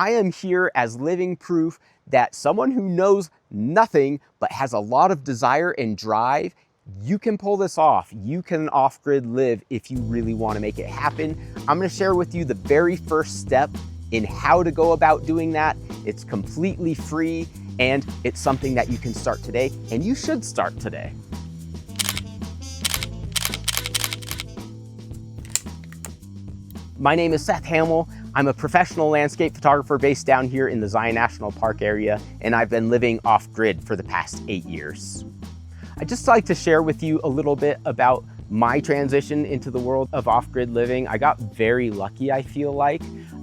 I am here as living proof that someone who knows nothing but has a lot of desire and drive, you can pull this off. You can off-grid live if you really want to make it happen. I'm going to share with you the very first step in how to go about doing that. It's completely free and it's something that you can start today, and you should start today. My name is Seth Hamill. I'm a professional landscape photographer based down here in the Zion National Park area, and I've been living off-grid for the past 8 years. I'd just like to share with you a little bit about my transition into the world of off-grid living. I got very lucky, I feel like.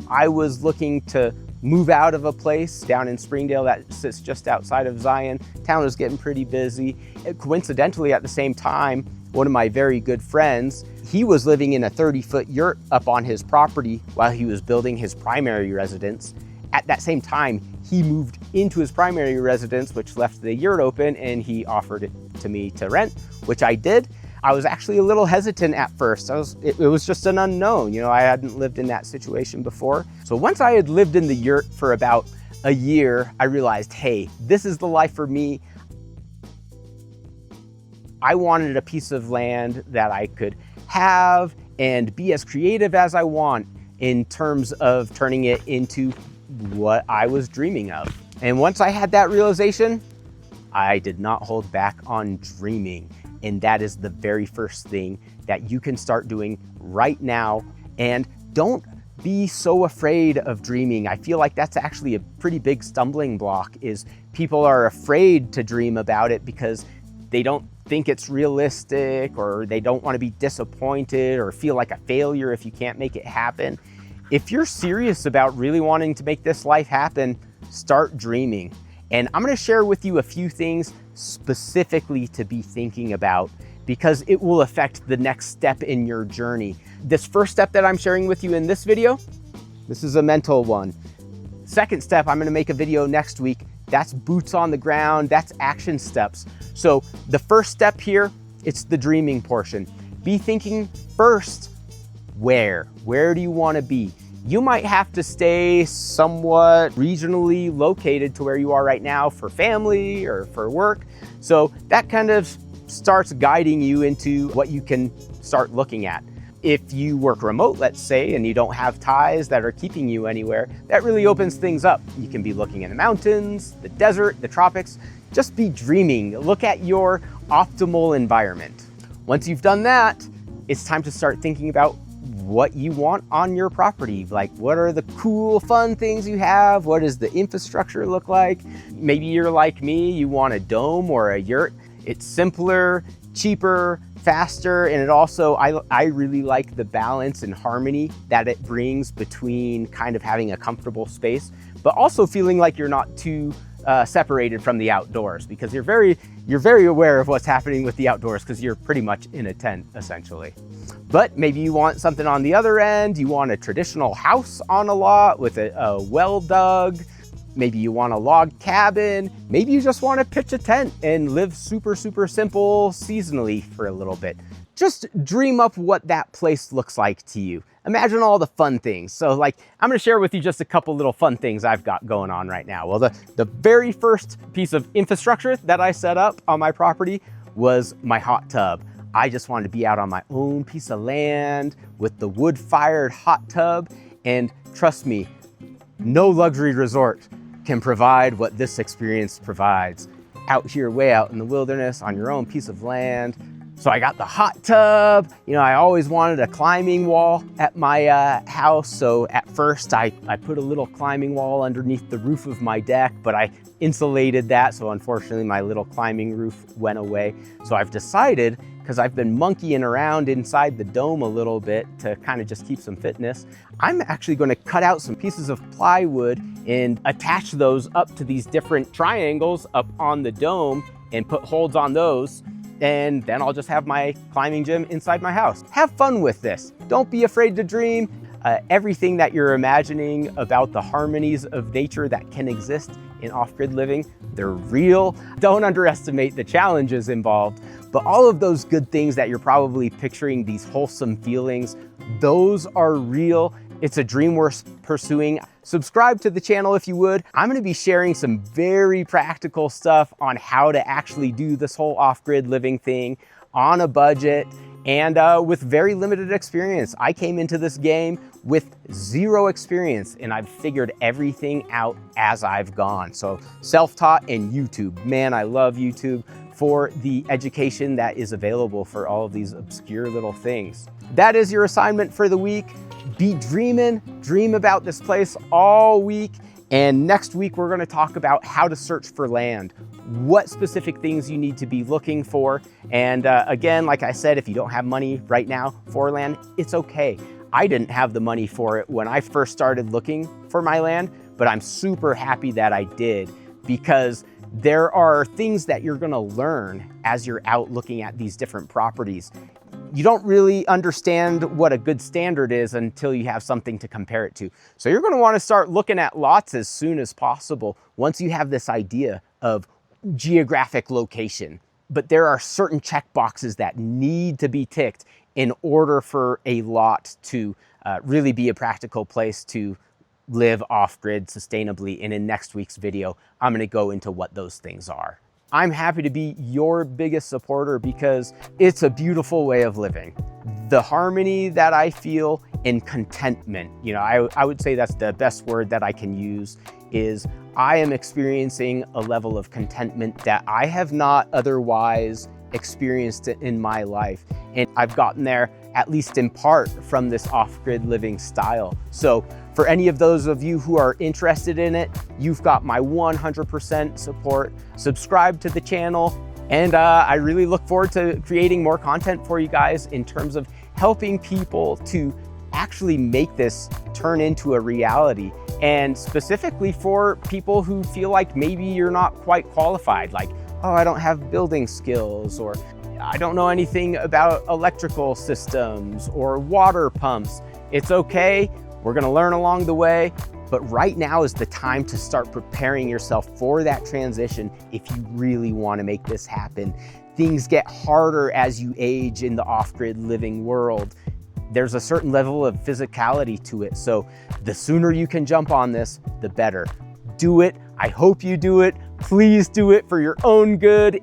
I was looking to move out of a place down in Springdale that sits just outside of Zion. Town was getting pretty busy. Coincidentally, at the same time, one of my very good friends, he was living in a 30-foot yurt up on his property while he was building his primary residence. At that same time, he moved into his primary residence, which left the yurt open, and he offered it to me to rent, which I did. I was actually a little hesitant at first. It was just an unknown. You know, I hadn't lived in that situation before. So once I had lived in the yurt for about a year, I realized, hey, this is the life for me. I wanted a piece of land that I could have and be as creative as I want in terms of turning it into what I was dreaming of. And once I had that realization, I did not hold back on dreaming. And that is the very first thing that you can start doing right now. And don't be so afraid of dreaming. I feel like that's actually a pretty big stumbling block, is people are afraid to dream about it because they don't think it's realistic, or they don't want to be disappointed or feel like a failure if you can't make it happen. If you're serious about really wanting to make this life happen, start dreaming. And I'm going to share with you a few things specifically to be thinking about, because it will affect the next step in your journey. This first step that I'm sharing with you in this video, this is a mental one. Second step, I'm going to make a video next week. That's boots on the ground, that's action steps. So the first step here, it's the dreaming portion. Be thinking first, where do you want to be? You might have to stay somewhat regionally located to where you are right now for family or for work. So that kind of starts guiding you into what you can start looking at. If you work remote, let's say, and you don't have ties that are keeping you anywhere, that really opens things up. You can be looking in the mountains, the desert, the tropics. Just be dreaming. Look at your optimal environment. Once you've done that, it's time to start thinking about what you want on your property. Like, what are the cool, fun things you have? What does the infrastructure look like? Maybe you're like me, you want a dome or a yurt. It's simpler, cheaper, faster, and it also, I really like the balance and harmony that it brings between kind of having a comfortable space, but also feeling like you're not too separated from the outdoors, because you're very aware of what's happening with the outdoors because you're pretty much in a tent essentially. But maybe you want something on the other end. You want a traditional house on a lot with a well dug. Maybe you want a log cabin. Maybe you just want to pitch a tent and live super simple seasonally for a little bit. Just dream up what that place looks like to you. Imagine all the fun things. So like, I'm gonna share with you just a couple little fun things I've got going on right now. Well, the very first piece of infrastructure that I set up on my property was my hot tub. I just wanted to be out on my own piece of land with the wood-fired hot tub. And trust me, no luxury resort can provide what this experience provides. Out here, way out in the wilderness, on your own piece of land. So I got the hot tub. You know, I always wanted a climbing wall at my house. So at first I put a little climbing wall underneath the roof of my deck, but I insulated that. So unfortunately my little climbing roof went away. So I've decided, because I've been monkeying around inside the dome a little bit to kind of just keep some fitness, I'm actually going to cut out some pieces of plywood and attach those up to these different triangles up on the dome and put holds on those. And then I'll just have my climbing gym inside my house. Have fun with this. Don't be afraid to dream. Everything that you're imagining about the harmonies of nature that can exist in off-grid living, they're real. Don't underestimate the challenges involved, but all of those good things that you're probably picturing, these wholesome feelings, those are real. It's a dream worth pursuing. subscribe to the channel if you would. I'm gonna be sharing some very practical stuff on how to actually do this whole off-grid living thing on a budget and with very limited experience. I came into this game with zero experience and I've figured everything out as I've gone. So self-taught and YouTube. Man, I love YouTube for the education that is available for all of these obscure little things. That is your assignment for the week. Be dreaming, dream about this place all week. And next week, we're gonna talk about how to search for land, what specific things you need to be looking for. And again, like I said, if you don't have money right now for land, it's okay. I didn't have the money for it when I first started looking for my land, but I'm super happy that I did, because there are things that you're gonna learn as you're out looking at these different properties. You don't really understand what a good standard is until you have something to compare it to. So you're gonna wanna start looking at lots as soon as possible once you have this idea of geographic location. But there are certain check boxes that need to be ticked in order for a lot to really be a practical place to live off-grid sustainably. And in next week's video, I'm gonna go into what those things are. I'm happy to be your biggest supporter because it's a beautiful way of living. The harmony that I feel and contentment, you know, I would say that's the best word that I can use, is I am experiencing a level of contentment that I have not otherwise experienced in my life. And I've gotten there, at least in part, from this off-grid living style. So for any of those of you who are interested in it, you've got my 100% support. Subscribe to the channel, and I really look forward to creating more content for you guys in terms of helping people to actually make this turn into a reality. And specifically for people who feel like maybe you're not quite qualified, like, oh, I don't have building skills, or I don't know anything about electrical systems or water pumps. It's okay, we're gonna learn along the way, but right now is the time to start preparing yourself for that transition if you really wanna make this happen. Things get harder as you age in the off-grid living world. There's a certain level of physicality to it, so the sooner you can jump on this, the better. Do it. I hope you do it. Please do it for your own good.